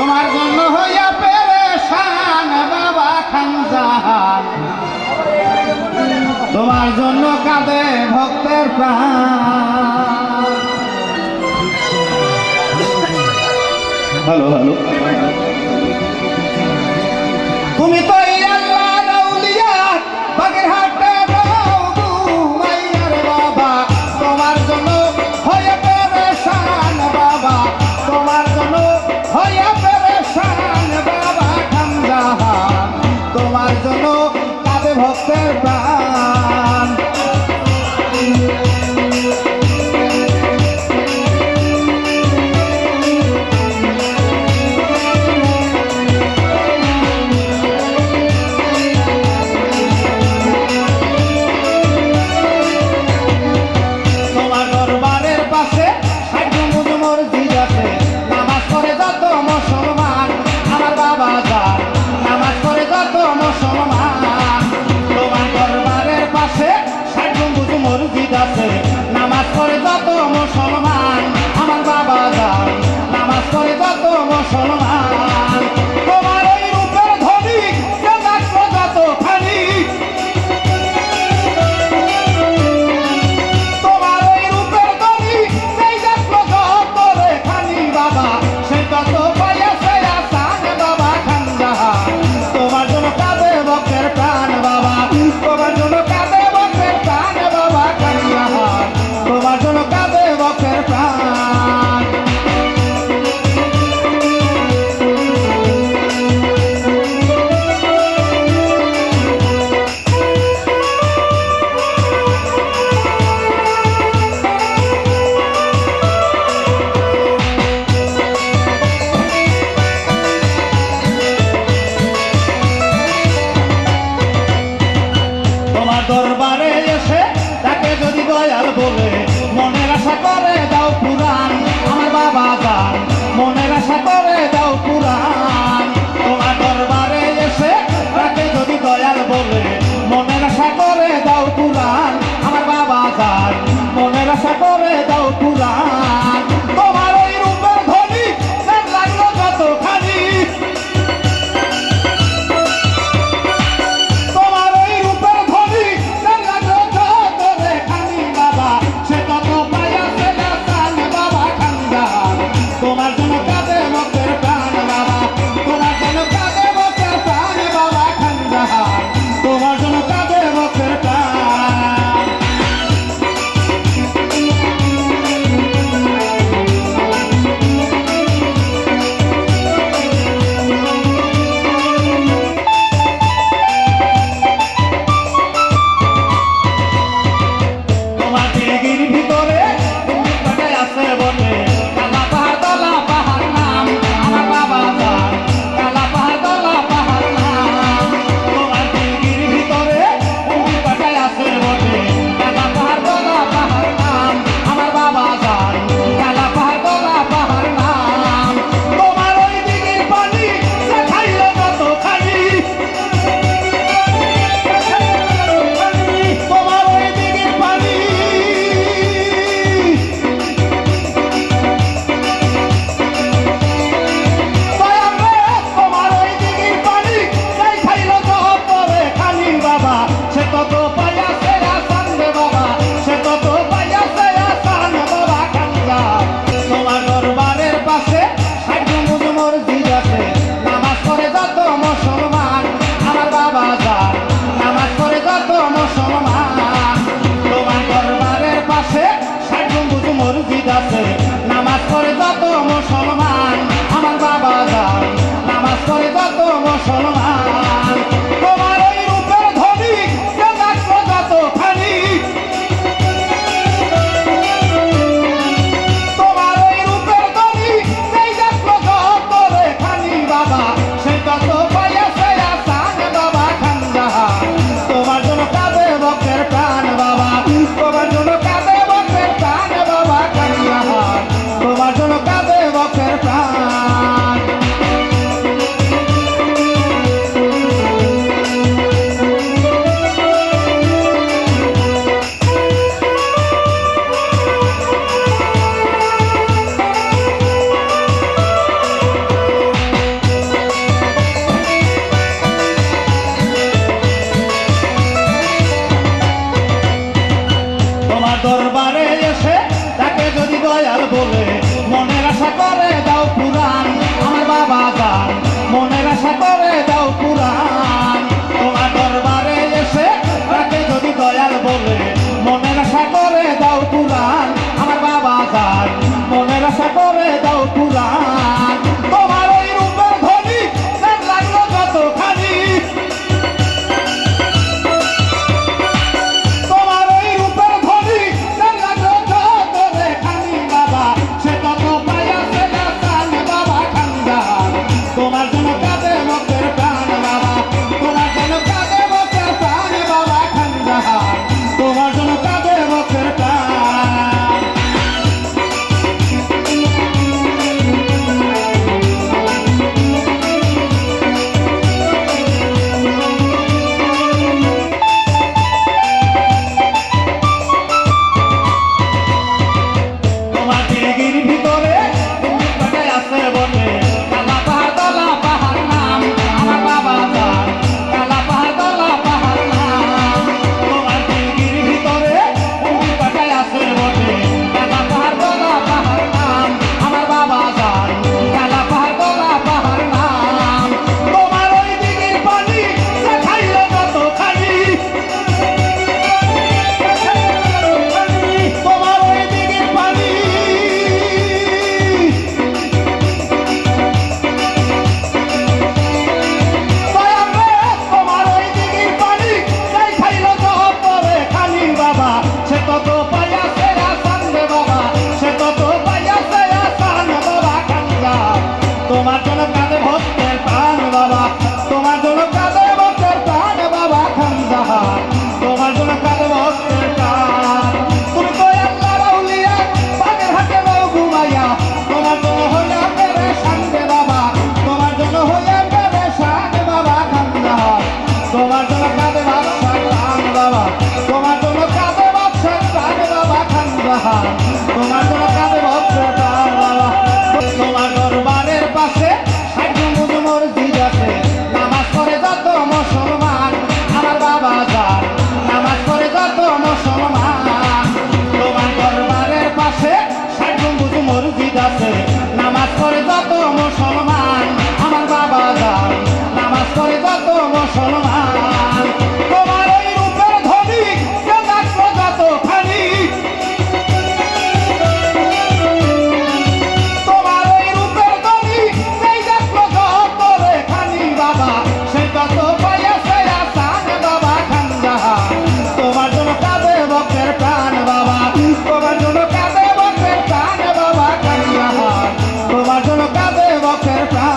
তোমার জন্য হইয়া পেরেশান বাবা খানজাহান, তোমার জন্য কাঁদে ভক্তের প্রাণ। হ্যালো হ্যালো, তুমি তো আল্লাহর আউলিয়া বাগেরহাটে মাইয়ার বাবা, তোমার জন্য হইয়া পেরেশান বাবা, তোমার জন্য হইয়া পেরেশান বাবা খানজাহান, তোমার জন্য কাঁদে ভক্তের প্রাণ। নামাজ পড়ে যত মুসলমান, আমার বাবা যান নামাজ পড়ে যত মুসলমান, তোমার ওই রূপের ধনী যত খানি, তোমার ওই রূপের ধনী সেই দেখলো যত রে খানি বাবা, সে তত পাইয়াছে আসান বাবা খানজাহান, তোমার জন্য কাঁদে ভক্তের প্রাণ বাবা, তোমার জন্য কাঁদে ভক্তের প্রাণ বাবা খানজাহান, তোমার জন্য কাঁদে ভক্তের প্রাণ। তোমার দরবারে এসে তাকে যদি দয়াল বলে মনের আশা করে দাও পুরাণ, আমার বাবা যান মনের আশা করে দাও পুরাণ, তোমার দরবারে এসে তাকে যদি দয়াল বলে মনের আশা করে দাও পুরাণ, আমার বাবা যান মনের আশা করে দাও পুরাণ, তোমার ওই রূপের ধনী লাগলো যত খানি, তোমার ওই রূপের ধনী লাগলো যত রে খানি বাবা, সে তত পাইয়াছে আসান বাবা খানজাহান, তোমার জন্য কাঁদে ভক্তের প্রাণ বাবা, তোমার জন্য কাঁদে ভক্তের প্রাণ বাবা খানজাহান, তোমার জন্য কাঁদে ভক্তের প্রাণ। তোমার দিঘির ভিতরে আছে বটে কালা পাহাড় দলা পাহাড় নাম, আমার বাবা যান কালা পাহাড় দলা পাহাড় নাম, তোমার দিঘির ভিতরে আছে বটে কালা পাহাড় দলা পাহাড় নাম, আমার বাবা যান কালা পাহাড় দলা পাহাড় নাম, তোমার ওই দিঘির পানি সে খাইল যত খানি, তোমার ওই দিঘির পানি তোমার ওই দিঘির পানি সেই খাইল যত রে খানি বাবা, সে তত পাইয়াছে আসান রে বাবা, সে তত পাইয়াছে আসান বাবা খানজাহান, তোমার দরবারের পাশে মসজিদ আছে, নামাজ পড়ে যত মুসলমান, আমার বাবা যান নামাজ পড়ে যত মুসলমান, তোমার দরবারের পাশে মসজিদ আছে, নামাজ পড়ে যত মুসলমান, আমার বাবা যান নামাজ পড়ে যত মুসলমান, তোমার ওই রূপের ধনী লাগলো যত খানি, তোমার ওই রূপের ধনী সেই দেখলো যত রে খানি তোমার জন্য কাঁদে বুকের প্রাণ বাবা, তোমার জন্য কাঁদে বুকের প্রাণ বাবা খানজাহান, তোমার জন্য কাঁদে বুকের প্রাণ। তোমার দিঘির ভিতরে কাটায় আছে বলে কালা পাহাড় দলা পাহাড় নাম আমার বাবা যান, কালা পাহাড় দলা পাহাড় নাম। তোমার দিঘির ভিতরে কাটায় আছে বলে কালা পাহাড় দলা পাহাড় নাম আমার বাবা যান, কালা পাহাড় দলা পাহাড় নাম। তোমার ওই দিঘির পানি খাইলে কত খালি, তোমার ওই দিঘির পানি সে তত পাইয়াছে আসান রে বাবা, সে তত পাইয়াছে আসান বাবা খানজা। তোমার জন্য কাঁদে ভক্তের প্রাণ বাবা, তোমার জন্য কাঁদে ভক্তের প্রাণ বাবা খানজা, তোমার জন্য কাঁদে ভক্তের প্রাণ। তুমি তো আল্লাহর আউলিয়া বাগের হাতে রও ঘুমাইয়া, তোমার জন্য হইয়া পেরেশান রে বাবা, তোমার জন্য হইয়া পেরেশান বাবা খানজা, তোমার জন্য কাঁদে বাদশাহ প্রাণ বাবা, তোমার জন্য কাঁদে প্রাণ বাবা খানজাহান, তোমার জন্য কাঁদে ভক্তের প্রাণ বাবা। তোমার দরবারের পাশে ষাট মসজিদ আছে, নামাজ পড়ে যত মুসলমান আমার বাবা যান, নামাজ পড়ে যত মুসলমান। তোমার দরবারের পাশে ষাট মসজিদ আছে, নামাজ পড়ে যত মুসলমান আমার বাবা যান, নামাজ পড়ে যত মুসলমান। তোমার ওই রূপের ধনী যত খানি, তোমার ওই রূপের ধনী সেই দেখলো যত রে খানি বাবা, সে তত পাইয়াছে আসান বাবা খানজাহান, তোমার জন্য কাঁদে বুকের প্রাণ বাবা, তোমার জন্য কাঁদে বুকের প্রাণ বাবা খানজাহান, তোমার জন্য কাঁদে বুকের প্রাণ।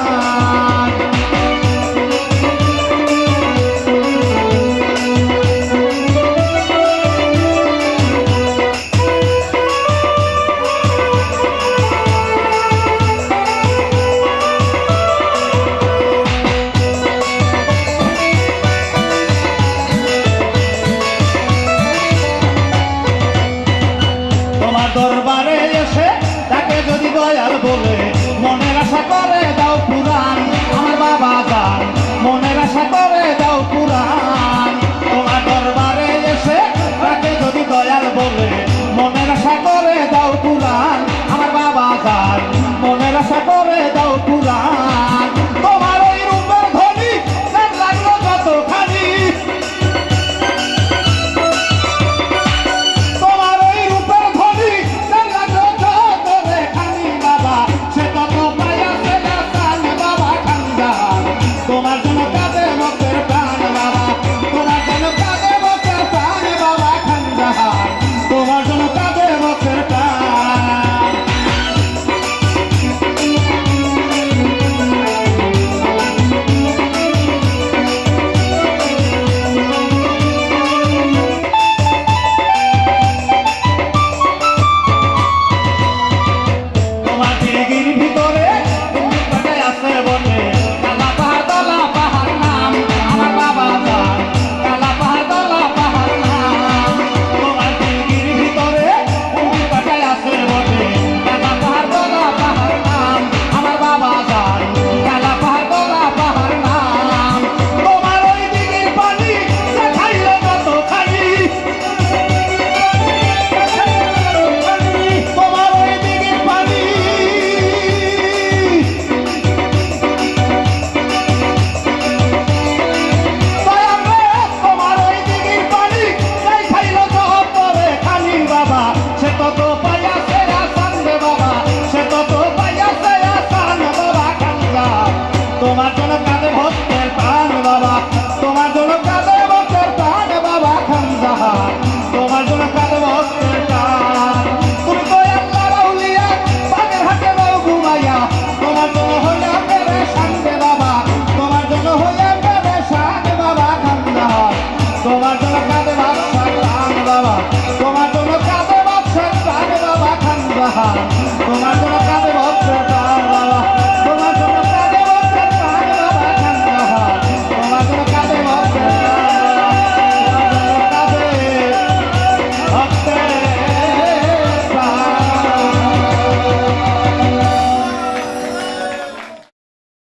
তোমার দরবারে এসে তাকে যদি দয়াল বলে মনের আশা করে দাও পুরাণ আমার বাবা যান, মনের আশা করে দাও পুরাণ। তোমার দরবারে এসে তাকে যদি দয়াল বলে মনের আশা করে দাও পুরাণ আমার বাবা যান, মনের আশা করে দাও পুরাণ। তোমার ওই রূপের ধনী লাগলো যত খানি, তোমার ওই রূপের ধনী লাগলো যত রে খানি বাবা, সে তত পাইয়াছে আসান বাবা খানজাহান, তোমার জন্য কাঁদে বুকের প্রাণ বাবা, তোমার জন্য কাঁদে বুকের প্রাণ বাবা খানজাহান, তোমার জন্য কাঁদে বুকের প্রাণ। তোমার দিঘির ভিতরে কাটায় আছে বলে কালা পাহাড় দলা পাহাড় নাম আমার বাবা যান, কালা পাহাড় দলা পাহাড় নাম। তোমার দিঘির ভিতরে কাটায় আছে বলে কালা পাহাড় দলা পাহাড় নাম আমার বাবা যান, কালা পাহাড় দলা পাহাড় নাম। তোমার ওই দিঘির পানি খাইলে কত খালি, তোমার ওই দিঘির পানি তোমার ওই দিঘির পানি খাইলো যত রে খানি বাবা, সে তত পাইয়াছে আসান রে বাবা, সে তত পাইয়াছে আসান বাবা খানজা, তোমার জন্য কাঁদে ভক্ত